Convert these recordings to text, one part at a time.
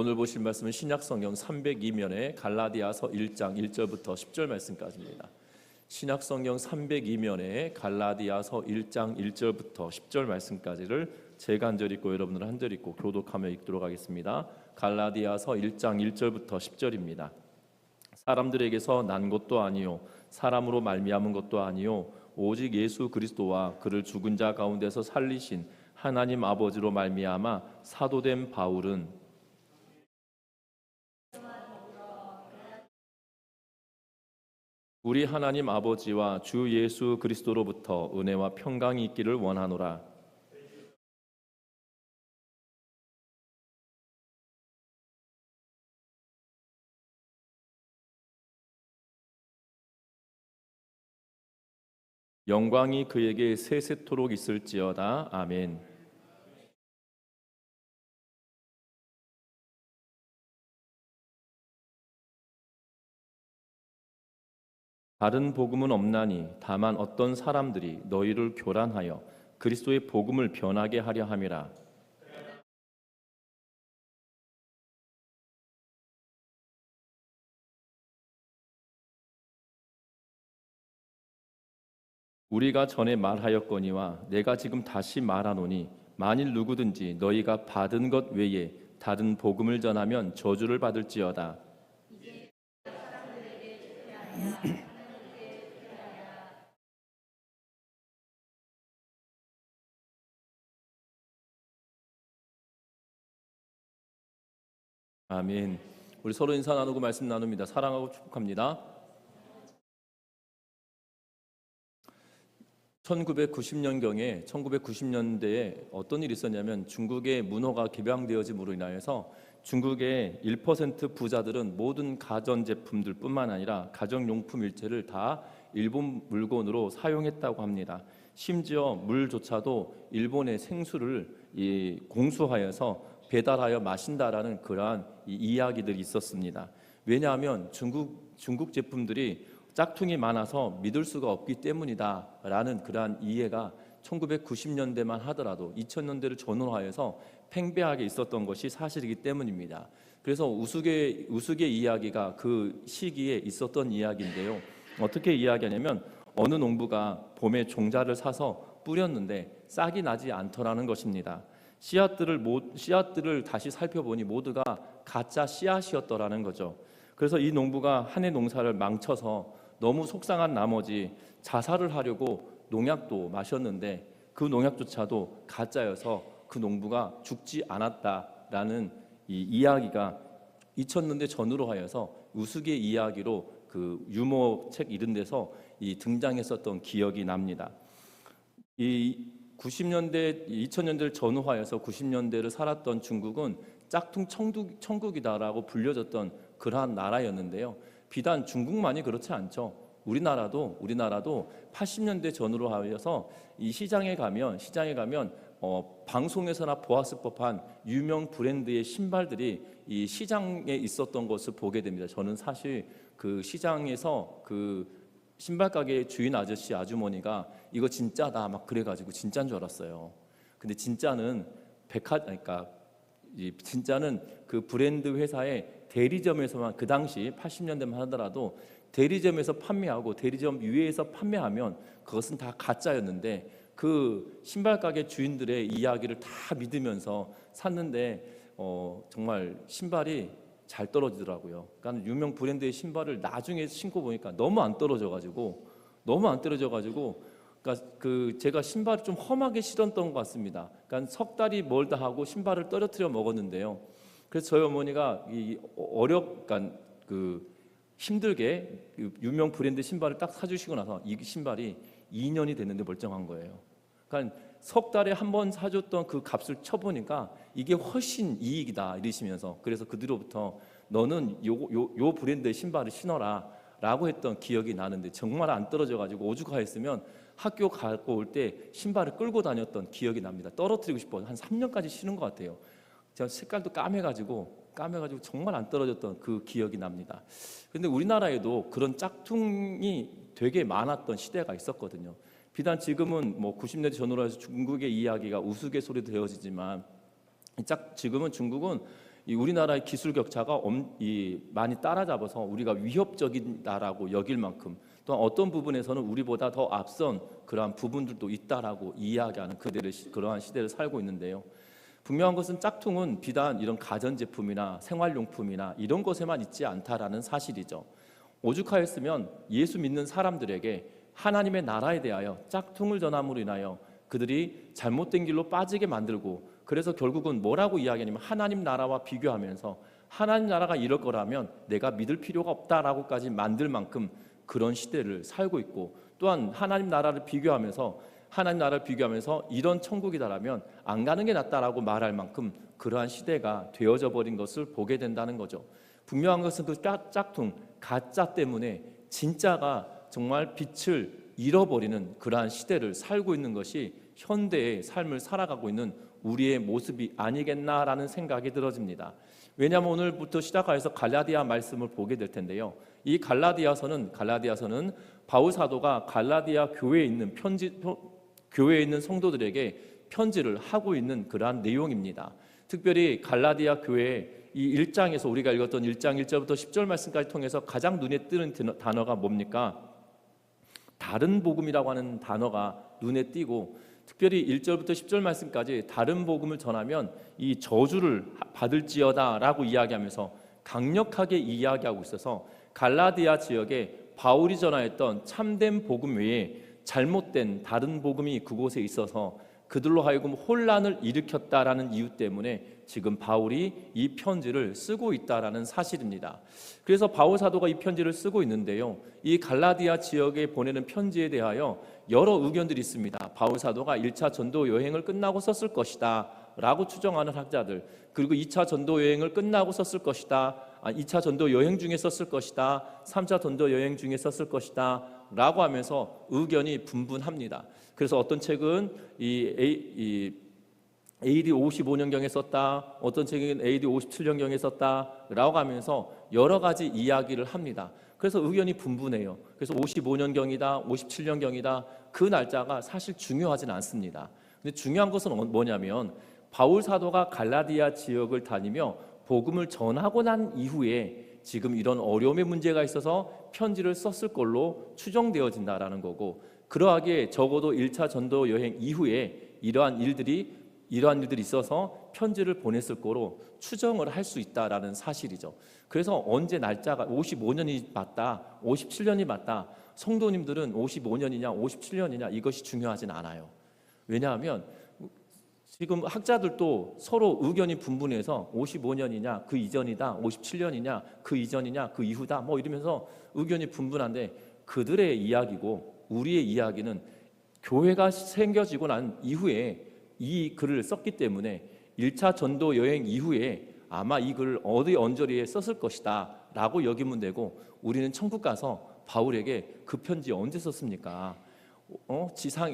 오늘 보실 말씀은 신약성경 302면에 갈라디아서 1장 1절부터 10절 말씀까지입니다. 신약성경 302면에 갈라디아서 1장 1절부터 10절 말씀까지를 제가 한 절 읽고 여러분들은 한 절 읽고 교독하며 읽도록 하겠습니다. 갈라디아서 1장 1절부터 10절입니다. 사람들에게서 난 것도 아니요 사람으로 말미암은 것도 아니요 오직 예수 그리스도와 그를 죽은 자 가운데서 살리신 하나님 아버지로 말미암아 사도된 바울은 우리 하나님 아버지와 주 예수 그리스도로부터 은혜와 평강이 있기를 원하노라. 영광이 그에게 세세토록 있을지어다. 아멘. 다른 복음은 없나니 다만 어떤 사람들이 너희를 교란하여 그리스도의 복음을 변하게 하려 함이라. 우리가 전에 말하였거니와 내가 지금 다시 말하노니 만일 누구든지 너희가 받은 것 외에 다른 복음을 전하면 저주를 받을지어다. 아멘. 우리 서로 인사 나누고 말씀 나눕니다. 사랑하고 축복합니다. 1990년경에 1990년대에 어떤 일이 있었냐면 중국의 문호가 개방되어짐으로 인하여서 중국의 1% 부자들은 모든 가전제품들 뿐만 아니라 가정용품 일체를 다 일본 물건으로 사용했다고 합니다. 심지어 물조차도 일본의 생수를 공수하여서 배달하여 마신다라는 그러한 이야기들이 있었습니다. 왜냐하면 중국 제품들이 짝퉁이 많아서 믿을 수가 없기 때문이다라는 그러한 이해가 1990년대만 하더라도 2000년대를 전후하여서 팽배하게 있었던 것이 사실이기 때문입니다. 그래서 우스개 이야기가 그 시기에 있었던 이야기인데요. 어떻게 이야기하냐면 어느 농부가 봄에 종자를 사서 뿌렸는데 싹이 나지 않더라는 것입니다. 씨앗들을 다시 살펴보니 모두가 가짜 씨앗이었더라는 거죠. 그래서 이 농부가 한 해 농사를 망쳐서 너무 속상한 나머지 자살을 하려고 농약도 마셨는데 그 농약조차도 가짜여서 그 농부가 죽지 않았다라는 이 이야기가 2000년대 전후로 하여서 우스개 이야기로 그 유머책 이런 데서 등장했었던 기억이 납니다. 이 90년대, 2000년대를 전후하여서 90년대를 살았던 중국은 짝퉁 천국이다라고 불려졌던 그러한 나라였는데요. 비단 중국만이 그렇지 않죠. 우리나라도 80년대 전후로 하여서 이 시장에 가면 방송에서나 보았을 법한 유명 브랜드의 신발들이 이 시장에 있었던 것을 보게 됩니다. 저는 사실 그 시장에서 그 신발 가게 주인 아주머니가 이거 진짜다 막 그래가지고 진짜인 줄 알았어요. 근데 진짜는 진짜는 그 브랜드 회사의 대리점에서만 그 당시 80년대만 하더라도 대리점에서 판매하고 대리점 위에서 판매하면 그것은 다 가짜였는데 그 신발 가게 주인들의 이야기를 다 믿으면서 샀는데 정말 신발이 잘 떨어지더라고요. 그러니까 유명 브랜드의 신발을 나중에 신고 보니까 너무 안 떨어져가지고 그러니까 제가 신발을 좀 험하게 신었던 것 같습니다. 그러니까 석 달이 멀다 하고 신발을 떨어뜨려 먹었는데요. 그래서 저희 어머니가 그러니까 힘들게 유명 브랜드 신발을 딱 사주시고 나서 이 신발이 2년이 됐는데 멀쩡한 거예요. 그러니까 석 달에 한 번 사줬던 그 값을 쳐보니까 이게 훨씬 이익이다 이러시면서 그래서 그 뒤로부터 너는 요 브랜드의 신발을 신어라 라고 했던 기억이 나는데 정말 안 떨어져가지고 오죽하였으면 학교 가고 올 때 신발을 끌고 다녔던 기억이 납니다. 떨어뜨리고 싶어서 한 3년까지 신은 것 같아요. 제가 색깔도 까매가지고 정말 안 떨어졌던 그 기억이 납니다. 그런데 우리나라에도 그런 짝퉁이 되게 많았던 시대가 있었거든요. 비단 지금은 90년대 전후로 해서 중국의 이야기가 우스갯소리도 되어지지만 지금은 중국은 이 우리나라의 기술 격차가 많이 따라잡아서 우리가 위협적이다라고 여길 만큼, 또한 어떤 부분에서는 우리보다 더 앞선 그러한 부분들도 있다라고 이야기하는 그러한 시대를 살고 있는데요. 분명한 것은 짝퉁은 비단 이런 가전제품이나 생활용품이나 이런 것에만 있지 않다라는 사실이죠. 오죽하였으면 예수 믿는 사람들에게 하나님의 나라에 대하여 짝퉁을 전함으로 인하여 그들이 잘못된 길로 빠지게 만들고, 그래서 결국은 뭐라고 이야기하냐면 하나님 나라와 비교하면서 하나님 나라가 이럴 거라면 내가 믿을 필요가 없다라고까지 만들 만큼 그런 시대를 살고 있고, 또한 하나님 나라를 비교하면서 이런 천국이다라면 안 가는 게 낫다라고 말할 만큼 그러한 시대가 되어져 버린 것을 보게 된다는 거죠. 분명한 것은 그 짝퉁, 가짜 때문에 진짜가 정말 빛을 잃어버리는 그러한 시대를 살고 있는 것이 현대의 삶을 살아가고 있는 우리의 모습이 아니겠나라는 생각이 들어집니다. 왜냐하면 오늘부터 시작하여서 갈라디아 말씀을 보게 될 텐데요. 이 갈라디아서는 바울 사도가 갈라디아 교회에 있는 성도들에게 편지를 하고 있는 그러한 내용입니다. 특별히 갈라디아 교회의 이 1장에서 우리가 읽었던 1장 1절부터 10절 말씀까지 통해서 가장 눈에 띄는 단어가 뭡니까? 다른 복음이라고 하는 단어가 눈에 띄고, 특별히 1절부터 10절 말씀까지 다른 복음을 전하면 이 저주를 받을지어다 라고 이야기하면서 강력하게 이야기하고 있어서 갈라디아 지역에 바울이 전하였던 참된 복음 외에 잘못된 다른 복음이 그곳에 있어서 그들로 하여금 혼란을 일으켰다라는 이유 때문에 지금 바울이 이 편지를 쓰고 있다라는 사실입니다. 그래서 바울 사도가 이 편지를 쓰고 있는데요, 이 갈라디아 지역에 보내는 편지에 대하여 여러 의견들이 있습니다. 바울 사도가 1차 전도 여행을 끝나고 썼을 것이다 라고 추정하는 학자들, 그리고 2차 전도 여행을 끝나고 썼을 것이다, 2차 전도 여행 중에 썼을 것이다, 3차 전도 여행 중에 썼을 것이다 라고 하면서 의견이 분분합니다. 그래서 어떤 책은 이 AD 55년경에 썼다, 어떤 책은 AD 57년경에 썼다 라고 하면서 여러 가지 이야기를 합니다. 그래서 의견이 분분해요. 그래서 55년경이다, 57년경이다, 그 날짜가 사실 중요하진 않습니다. 근데 중요한 것은 뭐냐면 바울 사도가 갈라디아 지역을 다니며 복음을 전하고 난 이후에 지금 이런 어려움의 문제가 있어서 편지를 썼을 걸로 추정되어진다라는 거고, 그러하기에 적어도 1차 전도 여행 이후에 이러한 일들이 있어서 편지를 보냈을 거로 추정을 할 수 있다라는 사실이죠. 그래서 언제 날짜가 55년이 맞다, 57년이 맞다, 성도님들은 55년이냐 57년이냐 이것이 중요하진 않아요. 왜냐하면 지금 학자들도 서로 의견이 분분해서 55년이냐 그 이전이다, 57년이냐 그 이전이냐 그 이후다 뭐 이러면서 의견이 분분한데, 그들의 이야기고 우리의 이야기는 교회가 생겨지고 난 이후에 이 글을 썼기 때문에 1차 전도 여행 이후에 아마 이 글을 어디 언저리에 썼을 것이다 라고 여기면 되고, 우리는 천국 가서 바울에게 그 편지 언제 썼습니까?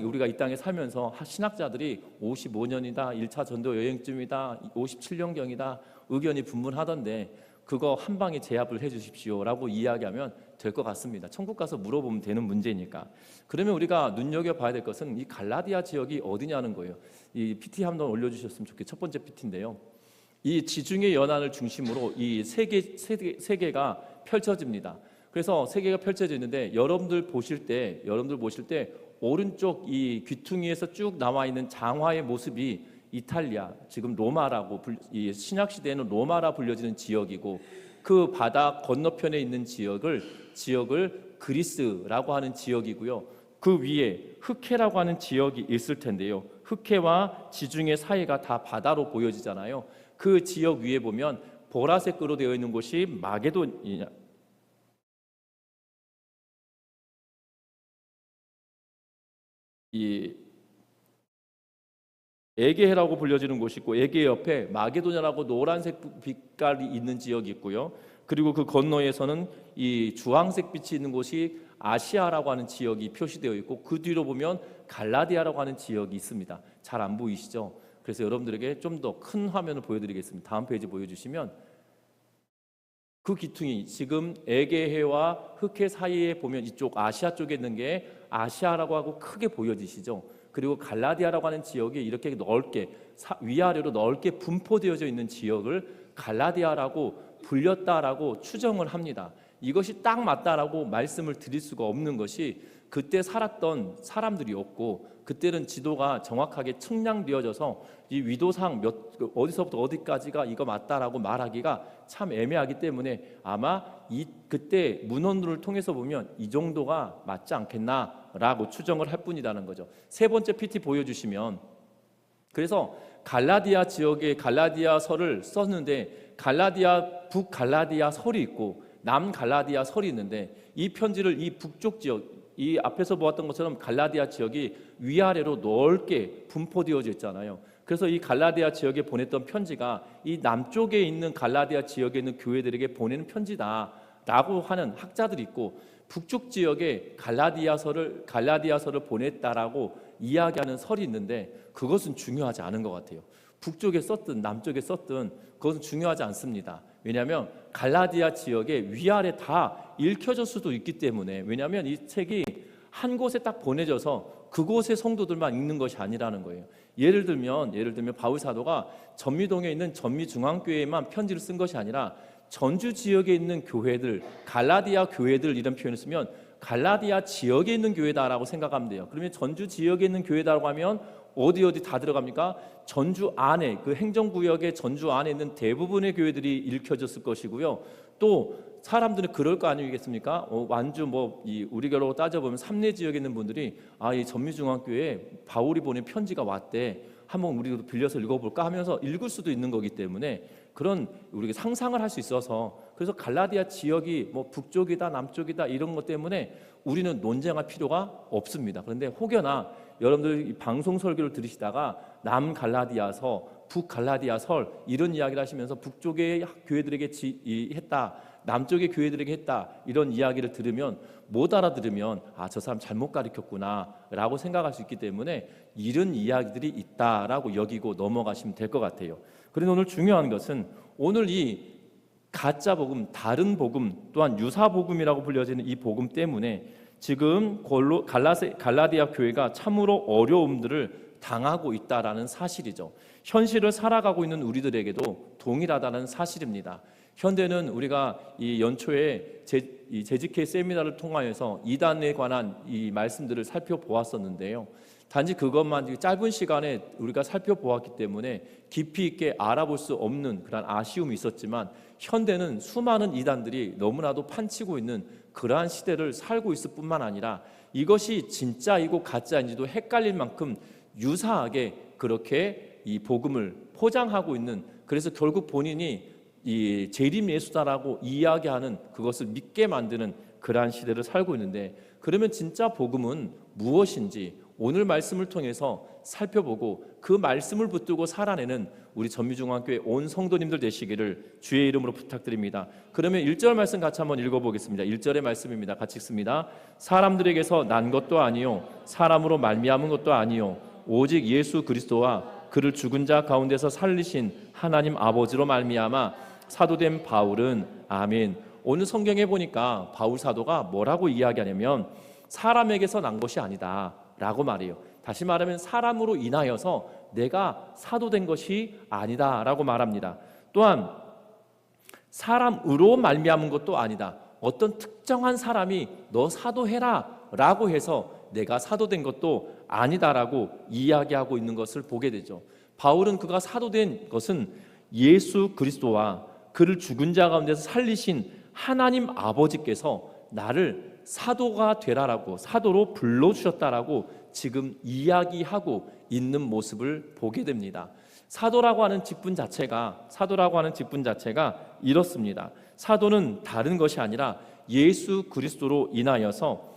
우리가 이 땅에 살면서 신학자들이 55년이다, 1차 전도 여행쯤이다, 57년경이다 의견이 분분하던데 그거 한 방에 제압을 해 주십시오 라고 이야기하면 될 것 같습니다. 천국 가서 물어보면 되는 문제니까. 그러면 우리가 눈여겨봐야 될 것은 이 갈라디아 지역이 어디냐는 거예요. 이 PT 한번 올려주셨으면 좋겠어요. 첫 번째 PT인데요, 이 지중해 연안을 중심으로 이 세계가 펼쳐집니다. 그래서 세계가 펼쳐지는데 여러분들 보실 때 오른쪽 이 귀퉁이에서 쭉 나와 있는 장화의 모습이 이탈리아, 지금 로마라고 이 신약 시대에는 로마라 불려지는 지역이고, 그 바다 건너편에 있는 지역을 그리스라고 하는 지역이고요. 그 위에 흑해라고 하는 지역이 있을 텐데요. 흑해와 지중해 사이가 다 바다로 보여지잖아요. 그 지역 위에 보면 보라색으로 되어 있는 곳이 마게도냐, 이 에게해라고 불려지는 곳이 있고, 에게 옆에 마게도냐라고 노란색 빛깔이 있는 지역이 있고요. 그리고 그 건너에서는 이 주황색 빛이 있는 곳이 아시아라고 하는 지역이 표시되어 있고, 그 뒤로 보면 갈라디아라고 하는 지역이 있습니다. 잘 안 보이시죠? 그래서 여러분들에게 좀 더 큰 화면을 보여드리겠습니다. 다음 페이지 보여주시면, 그 기퉁이 지금 에게해와 흑해 사이에 보면 이쪽 아시아 쪽에 있는 게 아시아라고 하고 크게 보여지시죠? 그리고 갈라디아라고 하는 지역이 이렇게 넓게 위아래로 넓게 분포되어져 있는 지역을 갈라디아라고 불렸다라고 추정을 합니다. 이것이 딱 맞다라고 말씀을 드릴 수가 없는 것이 그때 살았던 사람들이었고, 그때는 지도가 정확하게 측량되어져서 이 위도상 어디서부터 어디까지가 이거 맞다라고 말하기가 참 애매하기 때문에 아마 그때 문헌들을 통해서 보면 이 정도가 맞지 않겠나라고 추정을 할 뿐이라는 거죠. 세 번째 PT 보여주시면, 그래서 갈라디아 지역에 갈라디아서를 썼는데 북갈라디아 설이 있고 남갈라디아 설이 있는데, 이 편지를 이 북쪽 지역, 이 앞에서 보았던 것처럼 갈라디아 지역이 위아래로 넓게 분포되어져 있잖아요. 그래서 이 갈라디아 지역에 보냈던 편지가 이 남쪽에 있는 갈라디아 지역에 있는 교회들에게 보내는 편지다라고 하는 학자들이 있고, 북쪽 지역에 갈라디아서를 보냈다라고 이야기하는 설이 있는데, 그것은 중요하지 않은 것 같아요. 북쪽에 썼든 남쪽에 썼든 그것은 중요하지 않습니다. 왜냐하면 갈라디아 지역의 위아래 다 읽혀질 수도 있기 때문에, 왜냐하면 이 책이 한 곳에 딱 보내져서 그곳의 성도들만 읽는 것이 아니라는 거예요. 예를 들면 바울 사도가 전미동에 있는 전미중앙교회에만 편지를 쓴 것이 아니라 전주 지역에 있는 교회들, 갈라디아 교회들 이런 표현을 쓰면 갈라디아 지역에 있는 교회다라고 생각하면 돼요. 그러면 전주 지역에 있는 교회다라고 하면 어디 다 들어갑니까? 전주 안에, 그 행정구역의 전주 안에 있는 대부분의 교회들이 읽혀졌을 것이고요. 또 사람들은 그럴 거 아니겠습니까? 완주 우리결로 따져보면 삼례 지역에 있는 분들이 이 전미중앙교회에 바울이 보낸 편지가 왔대, 한번 우리도 빌려서 읽어볼까 하면서 읽을 수도 있는 거기 때문에 그런 우리가 상상을 할 수 있어서, 그래서 갈라디아 지역이 북쪽이다 남쪽이다 이런 것 때문에 우리는 논쟁할 필요가 없습니다. 그런데 혹여나 여러분들 이 방송 설교를 들으시다가 남갈라디아서, 북갈라디아설 이런 이야기를 하시면서 북쪽의 교회들에게 했다, 남쪽의 교회들에게 했다 이런 이야기를 들으면, 못 알아들으면 저 사람 잘못 가르쳤구나 라고 생각할 수 있기 때문에 이런 이야기들이 있다라고 여기고 넘어가시면 될 것 같아요. 그런데 오늘 중요한 것은, 오늘 이 가짜 복음, 다른 복음, 또한 유사 복음이라고 불려지는 이 복음 때문에 지금 갈라디아 교회가 참으로 어려움들을 당하고 있다라는 사실이죠. 현실을 살아가고 있는 우리들에게도 동일하다는 사실입니다. 현대는 우리가 이 연초에 재직회 세미나를 통하여서 이단에 관한 이 말씀들을 살펴보았었는데요. 단지 그것만 짧은 시간에 우리가 살펴보았기 때문에 깊이 있게 알아볼 수 없는 그런 아쉬움이 있었지만, 현대는 수많은 이단들이 너무나도 판치고 있는 그러한 시대를 살고 있을 뿐만 아니라 이것이 진짜이고 가짜인지도 헷갈릴 만큼 유사하게 그렇게 이 복음을 포장하고 있는, 그래서 결국 본인이 이 재림 예수다라고 이야기하는, 그것을 믿게 만드는 그러한 시대를 살고 있는데, 그러면 진짜 복음은 무엇인지 오늘 말씀을 통해서 살펴보고 그 말씀을 붙들고 살아내는 우리 전미중앙교회 온 성도님들 되시기를 주의 이름으로 부탁드립니다. 그러면 1절 말씀 같이 한번 읽어보겠습니다. 1절의 말씀입니다. 같이 읽습니다. 사람들에게서 난 것도 아니요 사람으로 말미암은 것도 아니요 오직 예수 그리스도와 그를 죽은 자 가운데서 살리신 하나님 아버지로 말미암아 사도된 바울은, 아멘. 오늘 성경에 보니까 바울 사도가 뭐라고 이야기하냐면 사람에게서 난 것이 아니다 라고 말해요. 다시 말하면 사람으로 인하여서 내가 사도된 것이 아니다 라고 말합니다. 또한 사람으로 말미암은 것도 아니다, 어떤 특정한 사람이 너 사도해라 라고 해서 내가 사도된 것도 아니다라고 이야기하고 있는 것을 보게 되죠. 바울은 그가 사도된 것은 예수 그리스도와 그를 죽은 자 가운데서 살리신 하나님 아버지께서 나를 사도가 되라라고, 사도로 불러주셨다라고 지금 이야기하고 있는 모습을 보게 됩니다. 사도라고 하는 직분 자체가 이렇습니다. 사도는 다른 것이 아니라 예수 그리스도로 인하여서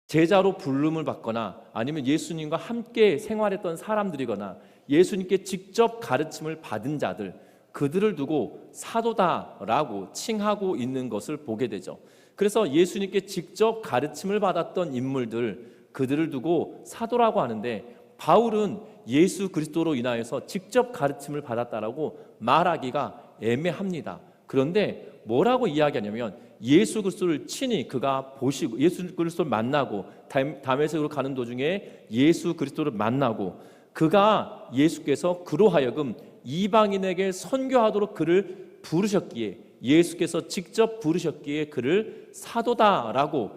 제자로 부름을 받거나 아니면 예수님과 함께 생활했던 사람들이거나 예수님께 직접 가르침을 받은 자들, 그들을 두고 사도다라고 칭하고 있는 것을 보게 되죠. 그래서 예수님께 직접 가르침을 받았던 인물들, 그들을 두고 사도라고 하는데, 바울은 예수 그리스도로 인하여서 직접 가르침을 받았다라고 말하기가 애매합니다. 그런데 뭐라고 이야기하냐면, 예수 그리스도를 친히 그가 보시고 예수 그리스도를 만나고 다메섹으로 가는 도중에 예수 그리스도를 만나고 그가 예수께서 그로 하여금 이방인에게 선교하도록 그를 부르셨기에, 예수께서 직접 부르셨기에 그를 사도다라고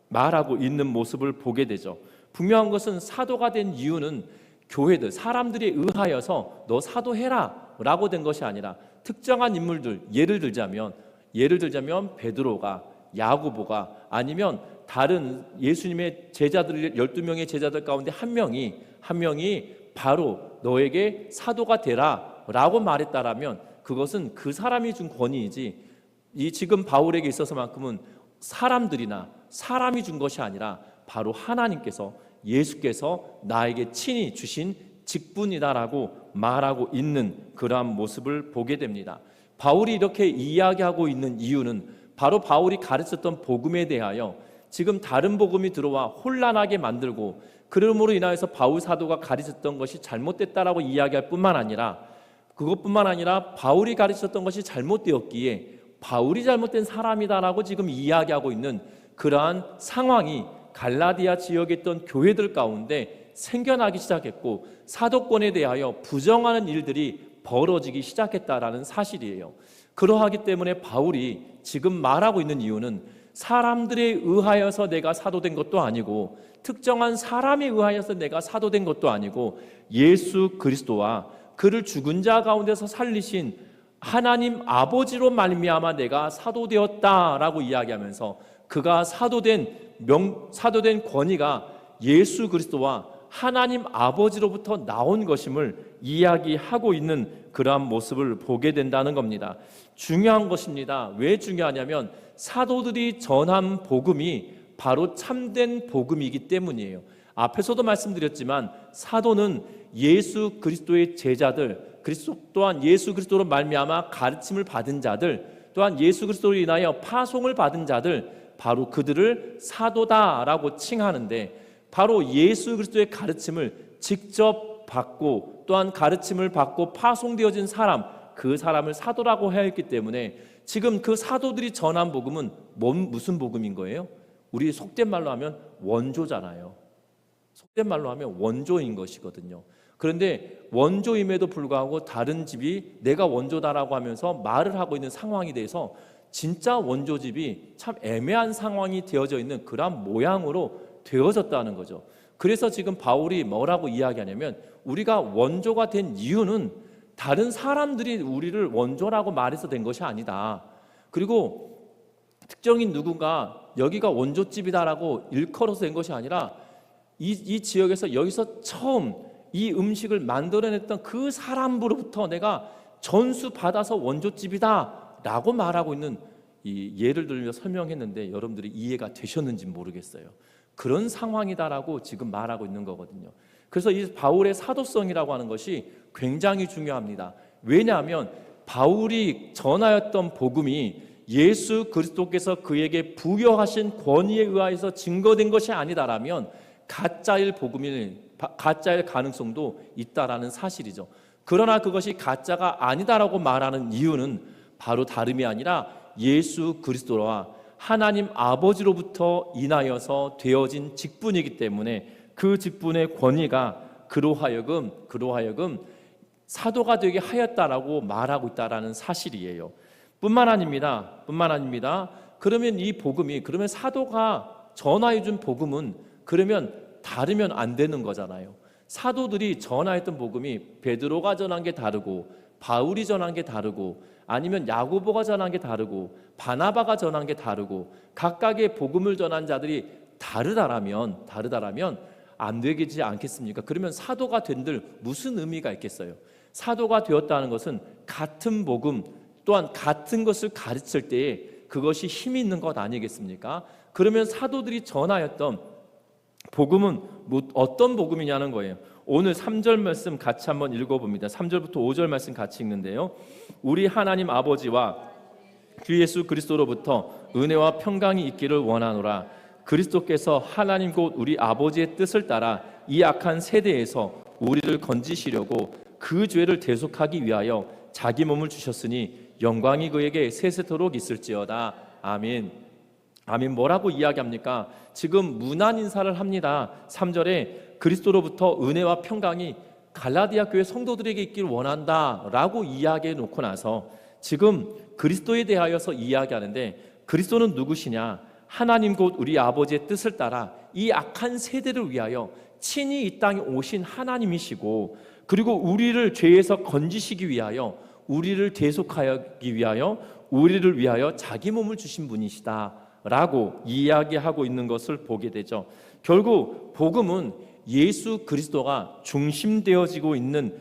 말하고 있는 모습을 보게 되죠. 분명한 것은 사도가 된 이유는 교회들, 사람들에 의하여서 너 사도해라 라고 된 것이 아니라 특정한 인물들, 예를 들자면 베드로가, 야고보가, 아니면 다른 예수님의 제자들, 12명의 제자들 가운데 한 명이 바로 너에게 사도가 되라 라고 말했다라면 그것은 그 사람이 준 권위이지, 이 지금 바울에게 있어서만큼은 사람이 준 것이 아니라 바로 하나님께서, 예수께서 나에게 친히 주신 직분이다라고 말하고 있는 그러한 모습을 보게 됩니다. 바울이 이렇게 이야기하고 있는 이유는 바로 바울이 가르쳤던 복음에 대하여 지금 다른 복음이 들어와 혼란하게 만들고, 그러므로 인하여서 바울 사도가 가르쳤던 것이 잘못됐다라고 이야기할 뿐만 아니라, 그것뿐만 아니라 바울이 가르쳤던 것이 잘못되었기에 바울이 잘못된 사람이다라고 지금 이야기하고 있는 그러한 상황이 갈라디아 지역에 있던 교회들 가운데 생겨나기 시작했고, 사도권에 대하여 부정하는 일들이 벌어지기 시작했다라는 사실이에요. 그러하기 때문에 바울이 지금 말하고 있는 이유는 사람들에 의하여서 내가 사도된 것도 아니고, 특정한 사람에 의하여서 내가 사도된 것도 아니고, 예수 그리스도와 그를 죽은 자 가운데서 살리신 하나님 아버지로 말미암아 내가 사도되었다라고 이야기하면서, 그가 사도된 권위가 예수 그리스도와 하나님 아버지로부터 나온 것임을 이야기하고 있는 그러한 모습을 보게 된다는 겁니다. 중요한 것입니다. 왜 중요하냐면 사도들이 전한 복음이 바로 참된 복음이기 때문이에요. 앞에서도 말씀드렸지만 사도는 예수 그리스도의 제자들, 그리스도 또한 예수 그리스도로 말미암아 가르침을 받은 자들, 또한 예수 그리스도로 인하여 파송을 받은 자들, 바로 그들을 사도다라고 칭하는데, 바로 예수 그리스도의 가르침을 직접 받고 또한 가르침을 받고 파송되어진 사람, 그 사람을 사도라고 해야 했기 때문에 지금 그 사도들이 전한 복음은 무슨 복음인 거예요? 우리 속된 말로 하면 원조잖아요. 속된 말로 하면 원조인 것이거든요. 그런데 원조임에도 불구하고 다른 집이 내가 원조다라고 하면서 말을 하고 있는 상황에 대해서 진짜 원조집이 참 애매한 상황이 되어져 있는 그런 모양으로 되어졌다는 거죠. 그래서 지금 바울이 뭐라고 이야기하냐면, 우리가 원조가 된 이유는 다른 사람들이 우리를 원조라고 말해서 된 것이 아니다. 그리고 특정인 누군가 여기가 원조집이다라고 일컬어서 된 것이 아니라 이 지역에서 여기서 처음 이 음식을 만들어냈던 그 사람으로부터 내가 전수 받아서 원조집이다 라고 말하고 있는, 이 예를 들며 설명했는데 여러분들이 이해가 되셨는지 모르겠어요. 그런 상황이다라고 지금 말하고 있는 거거든요. 그래서 이 바울의 사도성이라고 하는 것이 굉장히 중요합니다. 왜냐하면 바울이 전하였던 복음이 예수 그리스도께서 그에게 부여하신 권위에 의하여서 증거된 것이 아니다라면 가짜일 가능성도 있다라는 사실이죠. 그러나 그것이 가짜가 아니다라고 말하는 이유는 바로 다름이 아니라 예수 그리스도와 하나님 아버지로부터 인하여서 되어진 직분이기 때문에 그 직분의 권위가 그로 하여금 사도가 되게 하였다라고 말하고 있다라는 사실이에요. 뿐만 아닙니다. 그러면 이 복음이, 그러면 사도가 전하해 준 복음은 그러면 다르면 안 되는 거잖아요. 사도들이 전하했던 복음이 베드로가 전한 게 다르고, 바울이 전한 게 다르고, 아니면 야고보가 전한 게 다르고, 바나바가 전한 게 다르고, 각각의 복음을 전한 자들이 다르다라면 안 되지 않겠습니까? 그러면 사도가 된들 무슨 의미가 있겠어요? 사도가 되었다는 것은 같은 복음 또한 같은 것을 가르칠 때에 그것이 힘이 있는 것 아니겠습니까? 그러면 사도들이 전하였던 복음은 어떤 복음이냐는 거예요. 오늘 3절 말씀 같이 한번 읽어봅니다. 3절부터 5절 말씀 같이 읽는데요, 우리 하나님 아버지와 주 예수 그리스도로부터 은혜와 평강이 있기를 원하노라. 그리스도께서 하나님 곧 우리 아버지의 뜻을 따라 이 악한 세대에서 우리를 건지시려고 그 죄를 대속하기 위하여 자기 몸을 주셨으니 영광이 그에게 세세토록 있을지어다. 아멘. 아멘. 뭐라고 이야기합니까? 지금 문안 인사를 합니다. 3절에 그리스도로부터 은혜와 평강이 갈라디아 교회 성도들에게 있기를 원한다라고 이야기해 놓고 나서 지금 그리스도에 대하여서 이야기하는데, 그리스도는 누구시냐? 하나님 곧 우리 아버지의 뜻을 따라 이 악한 세대를 위하여 친히 이 땅에 오신 하나님이시고, 그리고 우리를 죄에서 건지시기 위하여, 우리를 대속하기 위하여, 우리를 위하여 자기 몸을 주신 분이시다 라고 이야기하고 있는 것을 보게 되죠. 결국 복음은 예수 그리스도가 중심되어지고 있는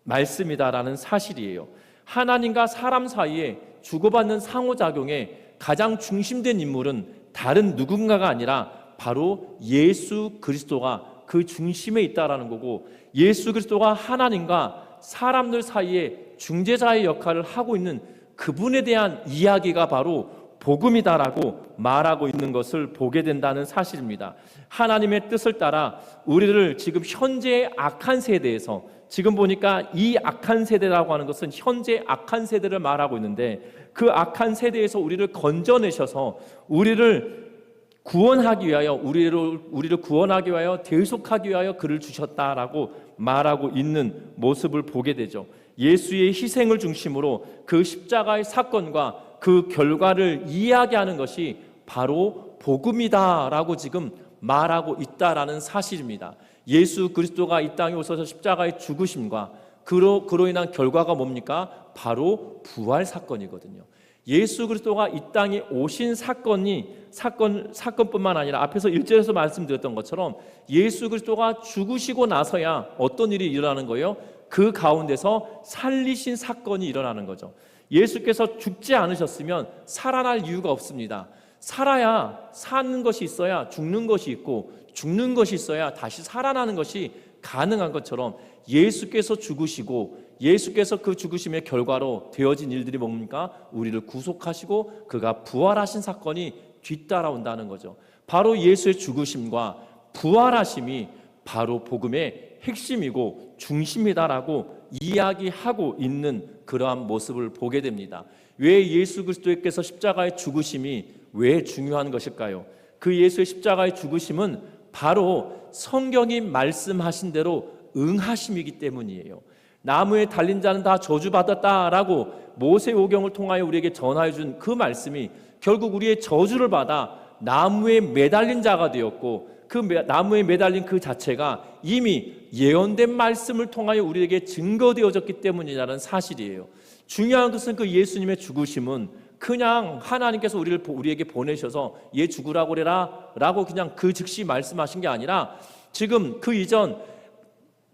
말씀이다라는 사실이에요. 하나님과 사람 사이에 주고받는 상호작용에 가장 중심된 인물은 다른 누군가가 아니라 바로 예수 그리스도가 그 중심에 있다라는 거고, 예수 그리스도가 하나님과 사람들 사이에 중재자의 역할을 하고 있는 그분에 대한 이야기가 바로 복음이다라고 말하고 있는 것을 보게 된다는 사실입니다. 하나님의 뜻을 따라 우리를 지금 현재의 악한 세대에서, 지금 보니까 이 악한 세대라고 하는 것은 현재 악한 세대를 말하고 있는데, 그 악한 세대에서 우리를 건져내셔서 우리를 구원하기 위하여, 우리를 구원하기 위하여, 대속하기 위하여 그를 주셨다라고 말하고 있는 모습을 보게 되죠. 예수의 희생을 중심으로 그 십자가의 사건과 그 결과를 이야기하는 것이 바로 복음이다라고 지금 말하고 있다라는 사실입니다. 예수 그리스도가 이 땅에 오셔서 십자가의 죽으심과 그로 인한 결과가 뭡니까? 바로 부활 사건이거든요. 예수 그리스도가 이 땅에 오신 사건뿐만 아니라 앞에서 1절에서 말씀드렸던 것처럼 예수 그리스도가 죽으시고 나서야 어떤 일이 일어나는 거예요? 그 가운데서 살리신 사건이 일어나는 거죠. 예수께서 죽지 않으셨으면 살아날 이유가 없습니다. 살아야 사는 것이 있어야 죽는 것이 있고, 죽는 것이 있어야 다시 살아나는 것이 가능한 것처럼 예수께서 죽으시고, 예수께서 그 죽으심의 결과로 되어진 일들이 뭡니까? 우리를 구속하시고 그가 부활하신 사건이 뒤따라온다는 거죠. 바로 예수의 죽으심과 부활하심이 바로 복음의 핵심이고 중심이다라고 이야기하고 있는 그러한 모습을 보게 됩니다. 왜 예수 그리스도께서 십자가의 죽으심이 왜 중요한 것일까요? 그 예수의 십자가의 죽으심은 바로 성경이 말씀하신 대로 응하심이기 때문이에요. 나무에 달린 자는 다 저주받았다라고 모세오경을 통하여 우리에게 전하여 준 그 말씀이 결국 우리의 저주를 받아 나무에 매달린 자가 되었고, 그 나무에 매달린 그 자체가 이미 예언된 말씀을 통하여 우리에게 증거되어졌기 때문이라는 사실이에요. 중요한 것은 그 예수님의 죽으심은 그냥 하나님께서 우리에게 보내셔서 얘 죽으라고 그래라 라고 그냥 그 즉시 말씀하신 게 아니라, 지금 그 이전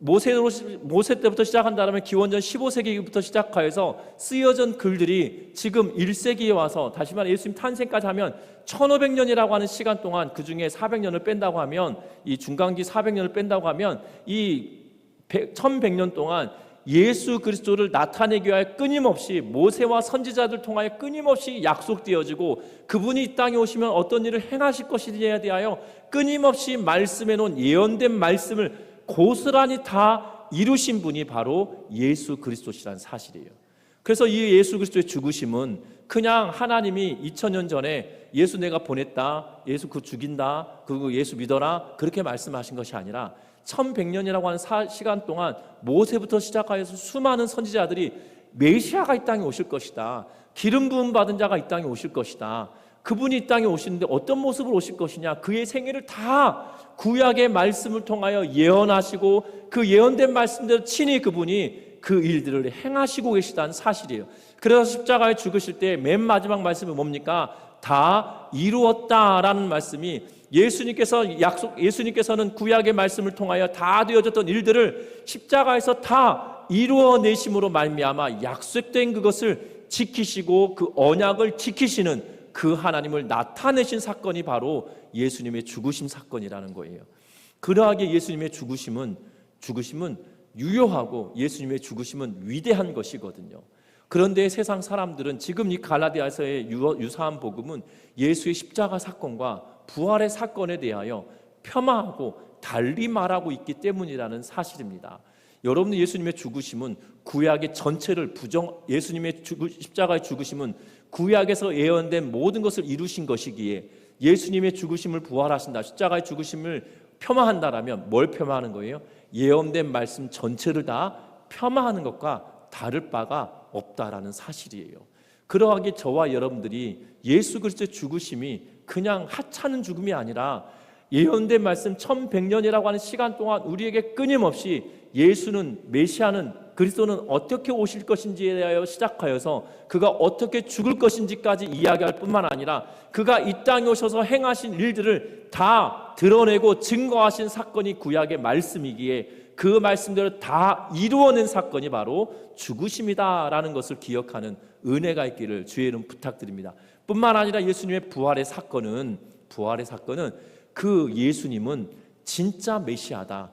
모세 때부터 시작한다면 기원전 15세기부터 시작하여서 쓰여진 글들이 지금 1세기에 와서, 다시 말해 예수님 탄생까지 하면 1500년이라고 하는 시간 동안, 그 중에 400년을 뺀다고 하면, 이 중간기 400년을 뺀다고 하면 이 1100년 동안 예수 그리스도를 나타내기 위하여 끊임없이 모세와 선지자들 통하여 끊임없이 약속되어지고, 그분이 이 땅에 오시면 어떤 일을 행하실 것이냐에 대하여 끊임없이 말씀해 놓은 예언된 말씀을 고스란히 다 이루신 분이 바로 예수 그리스도시라는 사실이에요. 그래서 이 예수 그리스도의 죽으심은 그냥 하나님이 2000년 전에 예수 내가 보냈다, 예수 그 죽인다, 그리고 예수 믿어라 그렇게 말씀하신 것이 아니라 1100년이라고 하는 시간 동안 모세부터 시작하여서 수많은 선지자들이 메시아가 이 땅에 오실 것이다, 기름 부음 받은 자가 이 땅에 오실 것이다, 그분이 이 땅에 오시는데 어떤 모습으로 오실 것이냐, 그의 생애를 다 구약의 말씀을 통하여 예언하시고 그 예언된 말씀대로 친히 그분이 그 일들을 행하시고 계시다는 사실이에요. 그래서 십자가에 죽으실 때 맨 마지막 말씀은 뭡니까? 다 이루었다라는 말씀이, 예수님께서는 구약의 말씀을 통하여 다 되어졌던 일들을 십자가에서 다 이루어내심으로 말미암아 약속된 그것을 지키시고 그 언약을 지키시는 그 하나님을 나타내신 사건이 바로 예수님의 죽으심 사건이라는 거예요. 그러하게 예수님의 죽으심은 유효하고 예수님의 죽으심은 위대한 것이거든요. 그런데 세상 사람들은 지금 이 갈라디아서의 유사한 복음은 예수의 십자가 사건과 부활의 사건에 대하여 폄하하고 달리 말하고 있기 때문이라는 사실입니다. 여러분, 예수님의 죽으심은 구약의 전체를 예수님의 십자가의 죽으심은 구약에서 예언된 모든 것을 이루신 것이기에, 예수님의 죽으심을 부활하신다, 십자가의 죽으심을 폄하한다라면 뭘 폄하하는 거예요? 예언된 말씀 전체를 다 폄하하는 것과 다를 바가 없다라는 사실이에요. 그러하기에 저와 여러분들이 예수 그리스도의 죽으심이 그냥 하찮은 죽음이 아니라 예언된 말씀 1100년이라고 하는 시간 동안 우리에게 끊임없이 예수는, 메시아는, 그리스도는 어떻게 오실 것인지에 대하여 시작하여서 그가 어떻게 죽을 것인지까지 이야기할 뿐만 아니라 그가 이 땅에 오셔서 행하신 일들을 다 드러내고 증거하신 사건이 구약의 말씀이기에 그 말씀대로 다 이루어낸 사건이 바로 죽으심이다라는 것을 기억하는 은혜가 있기를 주의 이름 부탁드립니다. 뿐만 아니라 예수님의 부활의 사건은 그 예수님은 진짜 메시아다,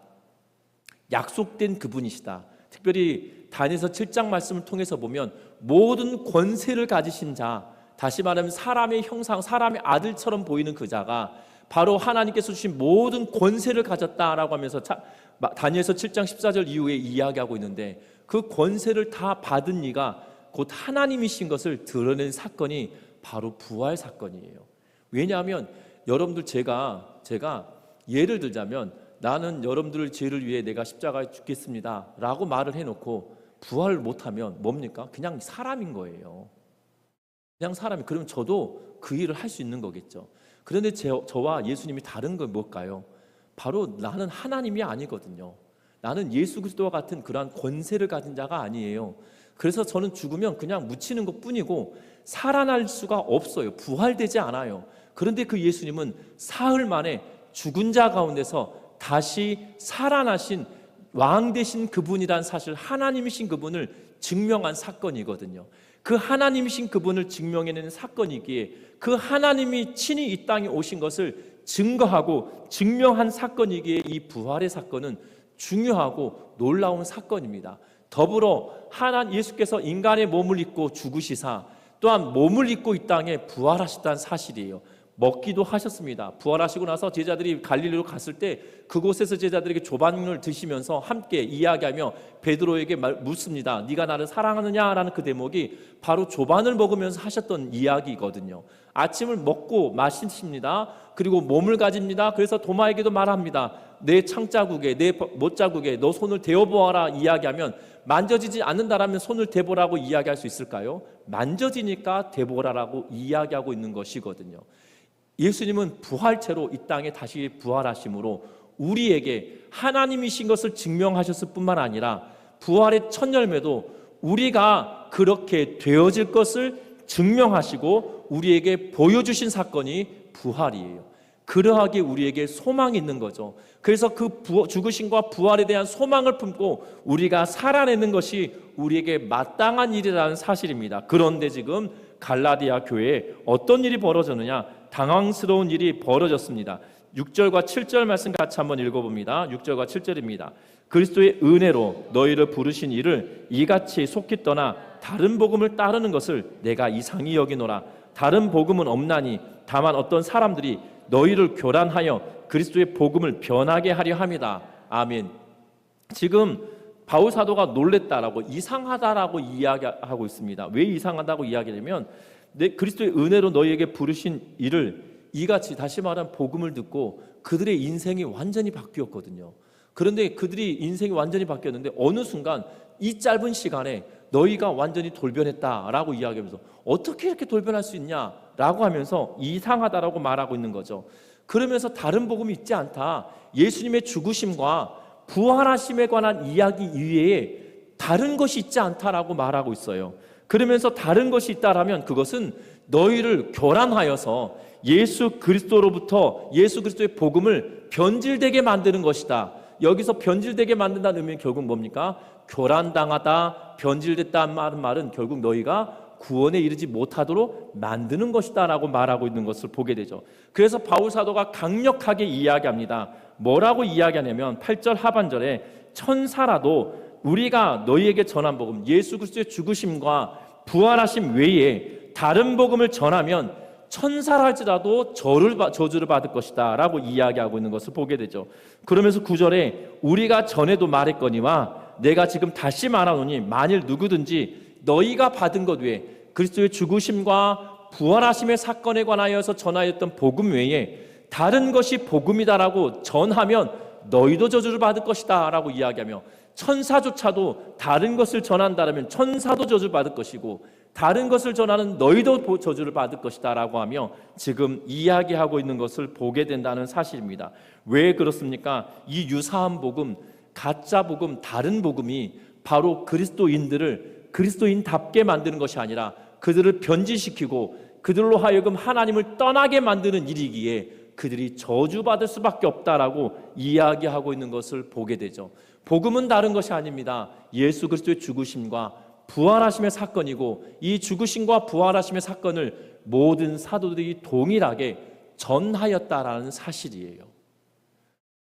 약속된 그분이시다. 특별히 다니엘서 7장 말씀을 통해서 보면 모든 권세를 가지신 자, 다시 말하면 사람의 형상, 사람의 아들처럼 보이는 그 자가 바로 하나님께서 주신 모든 권세를 가졌다라고 하면서 다니엘서 7장 14절 이후에 이야기하고 있는데, 그 권세를 다 받은 이가 곧 하나님이신 것을 드러낸 사건이 바로 부활 사건이에요. 왜냐하면 여러분들, 제가 예를 들자면 나는 여러분들의 죄를 위해 내가 십자가에 죽겠습니다 라고 말을 해놓고 부활을 못하면 뭡니까? 그냥 사람인 거예요. 그냥 사람이. 그러면 저도 그 일을 할 수 있는 거겠죠. 그런데 저와 예수님이 다른 건 뭘까요? 바로 나는 하나님이 아니거든요. 나는 예수 그리스도와 같은 그러한 권세를 가진 자가 아니에요. 그래서 저는 죽으면 그냥 묻히는 것뿐이고 살아날 수가 없어요. 부활되지 않아요. 그런데 그 예수님은 사흘 만에 죽은 자 가운데서 다시 살아나신 왕 되신 그분이란 사실, 하나님이신 그분을 증명한 사건이거든요. 그 하나님이신 그분을 증명해내는 사건이기에 그 하나님이 친히 이 땅에 오신 것을 증거하고 증명한 사건이기에 이 부활의 사건은 중요하고 놀라운 사건입니다. 더불어 예수께서 인간의 몸을 입고 죽으시사 또한 몸을 입고 이 땅에 부활하셨다는 사실이에요. 먹기도 하셨습니다. 부활하시고 나서 제자들이 갈릴리로 갔을 때 그곳에서 제자들에게 조반을 드시면서 함께 이야기하며 베드로에게 묻습니다. 네가 나를 사랑하느냐라는 그 대목이 바로 조반을 먹으면서 하셨던 이야기거든요. 아침을 먹고 마십니다. 그리고 몸을 가집니다. 그래서 도마에게도 말합니다. 내 창자국에, 내 못자국에 너 손을 대어보아라 이야기하면, 만져지지 않는다라면 손을 대보라고 이야기할 수 있을까요? 만져지니까 대보라라고 이야기하고 있는 것이거든요. 예수님은 부활체로 이 땅에 다시 부활하심으로 우리에게 하나님이신 것을 증명하셨을 뿐만 아니라 부활의 첫 열매도 우리가 그렇게 되어질 것을 증명하시고 우리에게 보여주신 사건이 부활이에요. 그러하기에 우리에게 소망이 있는 거죠. 그래서 그 죽으심과 부활에 대한 소망을 품고 우리가 살아내는 것이 우리에게 마땅한 일이라는 사실입니다. 그런데 지금 갈라디아 교회에 어떤 일이 벌어졌느냐? 당황스러운 일이 벌어졌습니다. 6절과 7절 말씀 같이 한번 읽어봅니다. 6절과 7절입니다. 그리스도의 은혜로 너희를 부르신 이를 이같이 속히 떠나 다른 복음을 따르는 것을 내가 이상히 여기노라. 다른 복음은 없나니 다만 어떤 사람들이 너희를 교란하여 그리스도의 복음을 변하게 하려 함이다. 아멘. 지금 바울 사도가 놀랬다라고, 이상하다라고 이야기하고 있습니다. 왜 이상하다고 이야기하냐면 그리스도의 은혜로 너희에게 부르신 이를 이같이, 다시 말하면 복음을 듣고 그들의 인생이 완전히 바뀌었거든요. 그런데 그들이 인생이 완전히 바뀌었는데 어느 순간 이 짧은 시간에 너희가 완전히 돌변했다라고 이야기하면서 어떻게 이렇게 돌변할 수 있냐라고 하면서 이상하다라고 말하고 있는 거죠. 그러면서 다른 복음이 있지 않다, 예수님의 죽으심과 부활하심에 관한 이야기 이외에 다른 것이 있지 않다라고 말하고 있어요. 그러면서 다른 것이 있다라면 그것은 너희를 교란하여서 예수 그리스도로부터 예수 그리스도의 복음을 변질되게 만드는 것이다. 여기서 변질되게 만든다는 의미는 결국 뭡니까? 교란당하다, 변질됐다는 말은 결국 너희가 구원에 이르지 못하도록 만드는 것이다 라고 말하고 있는 것을 보게 되죠. 그래서 바울 사도가 강력하게 이야기합니다. 뭐라고 이야기하냐면 8절 하반절에 천사라도 우리가 너희에게 전한 복음, 예수 그리스도의 죽으심과 부활하심 외에 다른 복음을 전하면 천사라 할지라도 저주를 받을 것이다 라고 이야기하고 있는 것을 보게 되죠. 그러면서 9절에 우리가 전에도 말했거니와 내가 지금 다시 말하노니 만일 누구든지 너희가 받은 것 외에 그리스도의 죽으심과 부활하심의 사건에 관하여서 전하였던 복음 외에 다른 것이 복음이다라고 전하면 너희도 저주를 받을 것이다 라고 이야기하며, 천사조차도 다른 것을 전한다면 천사도 저주를 받을 것이고 다른 것을 전하는 너희도 저주를 받을 것이다 라고 하며 지금 이야기하고 있는 것을 보게 된다는 사실입니다. 왜 그렇습니까? 이 유사한 복음, 가짜 복음, 다른 복음이 바로 그리스도인들을 그리스도인답게 만드는 것이 아니라 그들을 변질시키고 그들로 하여금 하나님을 떠나게 만드는 일이기에 그들이 저주받을 수밖에 없다라고 이야기하고 있는 것을 보게 되죠. 복음은 다른 것이 아닙니다. 예수 그리스도의 죽으심과 부활하심의 사건이고, 이 죽으심과 부활하심의 사건을 모든 사도들이 동일하게 전하였다라는 사실이에요.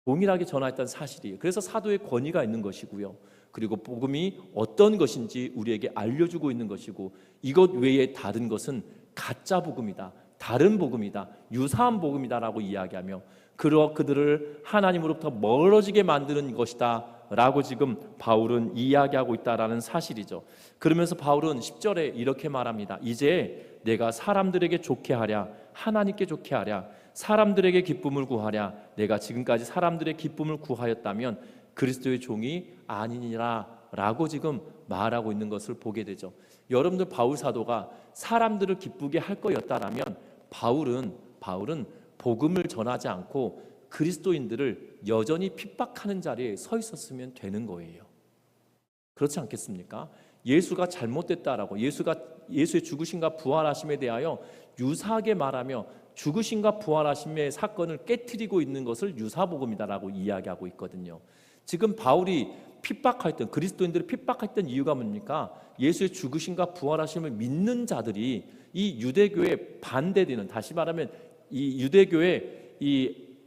동일하게 전하였다는 사실이에요. 그래서 사도의 권위가 있는 것이고요. 그리고 복음이 어떤 것인지 우리에게 알려주고 있는 것이고, 이것 외에 다른 것은 가짜 복음이다, 다른 복음이다, 유사한 복음이다라고 이야기하며 그들을 하나님으로부터 멀어지게 만드는 것이다 라고 지금 바울은 이야기하고 있다라는 사실이죠. 그러면서 바울은 10절에 이렇게 말합니다. 이제 내가 사람들에게 좋게 하랴, 하나님께 좋게 하랴, 사람들에게 기쁨을 구하랴, 내가 지금까지 사람들의 기쁨을 구하였다면 그리스도의 종이 아니니라 라고 지금 말하고 있는 것을 보게 되죠. 여러분들, 바울 사도가 사람들을 기쁘게 할 거였다라면 바울은 복음을 전하지 않고 그리스도인들을 여전히 핍박하는 자리에 서 있었으면 되는 거예요. 그렇지 않겠습니까? 예수가 잘못됐다라고, 예수의 죽으심과 부활하심에 대하여 유사하게 말하며 죽으심과 부활하심의 사건을 깨트리고 있는 것을 유사복음이다라고 이야기하고 있거든요. 지금 바울이 핍박했던, 그리스도인들을 핍박했던 이유가 뭡니까? 예수의 죽으심과 부활하심을 믿는 자들이 이 유대교에 반대되는, 다시 말하면 이 유대교에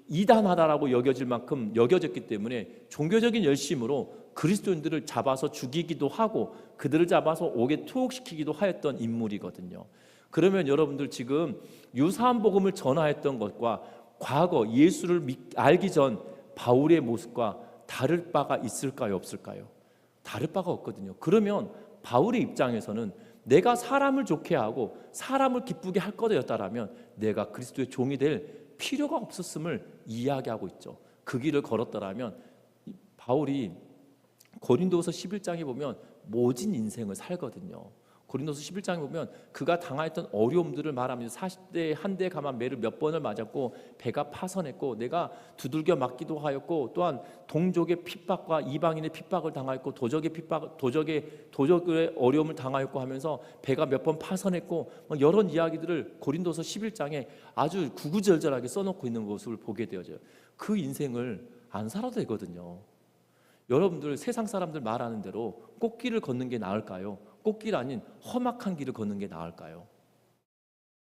이단하다라고 여겨질 만큼 여겨졌기 때문에 종교적인 열심으로 그리스도인들을 잡아서 죽이기도 하고 그들을 잡아서 옥에 투옥시키기도 하였던 인물이거든요. 그러면 여러분들, 지금 유사한 복음을 전하였던 것과 과거 예수를 알기 전 바울의 모습과 다를 바가 있을까요, 없을까요? 다를 바가 없거든요. 그러면 바울의 입장에서는 내가 사람을 좋게 하고 사람을 기쁘게 할 거였다라면 내가 그리스도의 종이 될 필요가 없었음을 이야기하고 있죠. 그 길을 걸었더라면 바울이 고린도서 11장에 보면 모진 인생을 살거든요. 고린도서 11장에 보면 그가 당하였던 어려움들을 말합니다. 40대에 한 대 감한 매를 몇 번을 맞았고 배가 파선했고 내가 두들겨 맞기도 하였고 또한 동족의 핍박과 이방인의 핍박을 당하였고 도적의 어려움을 당하였고 하면서 배가 몇 번 파선했고 이런 이야기들을 고린도서 11장에 아주 구구절절하게 써놓고 있는 모습을 보게 되어져요. 그 인생을 안 살아도 되거든요. 여러분들, 세상 사람들 말하는 대로 꽃길을 걷는 게 나을까요? 꽃길 아닌 험악한 길을 걷는 게 나을까요?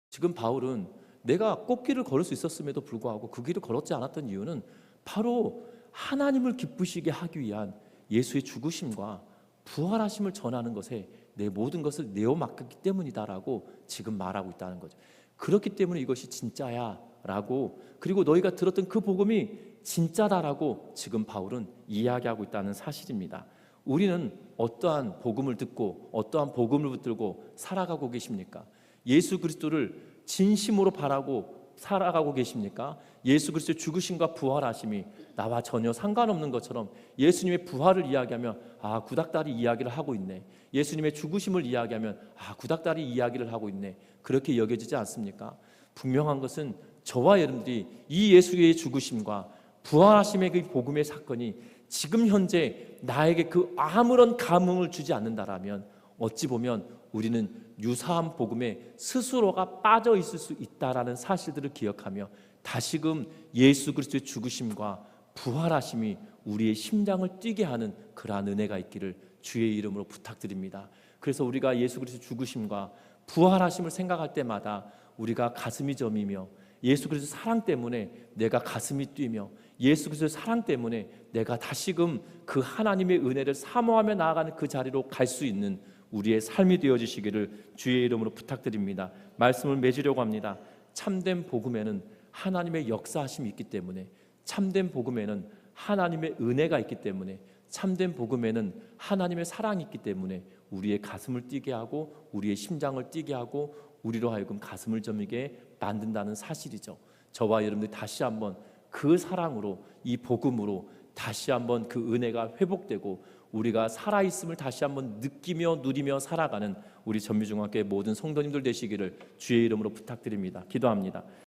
지금 바울은 내가 꽃길을 걸을 수 있었음에도 불구하고 그 길을 걸었지 않았던 이유는 바로 하나님을 기쁘시게 하기 위한 예수의 죽으심과 부활하심을 전하는 것에 내 모든 것을 내어 맡겼기 때문이다라고 지금 말하고 있다는 거죠. 그렇기 때문에 이것이 진짜야 라고, 그리고 너희가 들었던 그 복음이 진짜다라고 지금 바울은 이야기하고 있다는 사실입니다. 우리는 어떠한 복음을 듣고 어떠한 복음을 붙들고 살아가고 계십니까? 예수 그리스도를 진심으로 바라고 살아가고 계십니까? 예수 그리스도의 죽으심과 부활하심이 나와 전혀 상관없는 것처럼 예수님의 부활을 이야기하면 구닥다리 이야기를 하고 있네, 예수님의 죽으심을 이야기하면 구닥다리 이야기를 하고 있네, 그렇게 여겨지지 않습니까? 분명한 것은 저와 여러분들이 이 예수의 죽으심과 부활하심의 그 복음의 사건이 지금 현재 나에게 그 아무런 감흥을 주지 않는다라면 어찌 보면 우리는 유사한 복음에 스스로가 빠져 있을 수 있다라는 사실들을 기억하며 다시금 예수 그리스도의 죽으심과 부활하심이 우리의 심장을 뛰게 하는 그러한 은혜가 있기를 주의 이름으로 부탁드립니다. 그래서 우리가 예수 그리스도의 죽으심과 부활하심을 생각할 때마다 우리가 가슴이 저미며 예수 그리스도 사랑 때문에 내가 가슴이 뛰며 예수 그리스도의 사랑 때문에 내가 다시금 그 하나님의 은혜를 사모하며 나아가는 그 자리로 갈 수 있는 우리의 삶이 되어주시기를 주의 이름으로 부탁드립니다. 말씀을 맺으려고 합니다. 참된 복음에는 하나님의 역사하심이 있기 때문에, 참된 복음에는 하나님의 은혜가 있기 때문에, 참된 복음에는 하나님의 사랑이 있기 때문에 우리의 가슴을 뛰게 하고 우리의 심장을 뛰게 하고 우리로 하여금 가슴을 저미게 만든다는 사실이죠. 저와 여러분들이 다시 한번 그 사랑으로, 이 복음으로 다시 한번 그 은혜가 회복되고 우리가 살아있음을 다시 한번 느끼며 누리며 살아가는 우리 전미중학교의 모든 성도님들 되시기를 주의 이름으로 부탁드립니다. 기도합니다.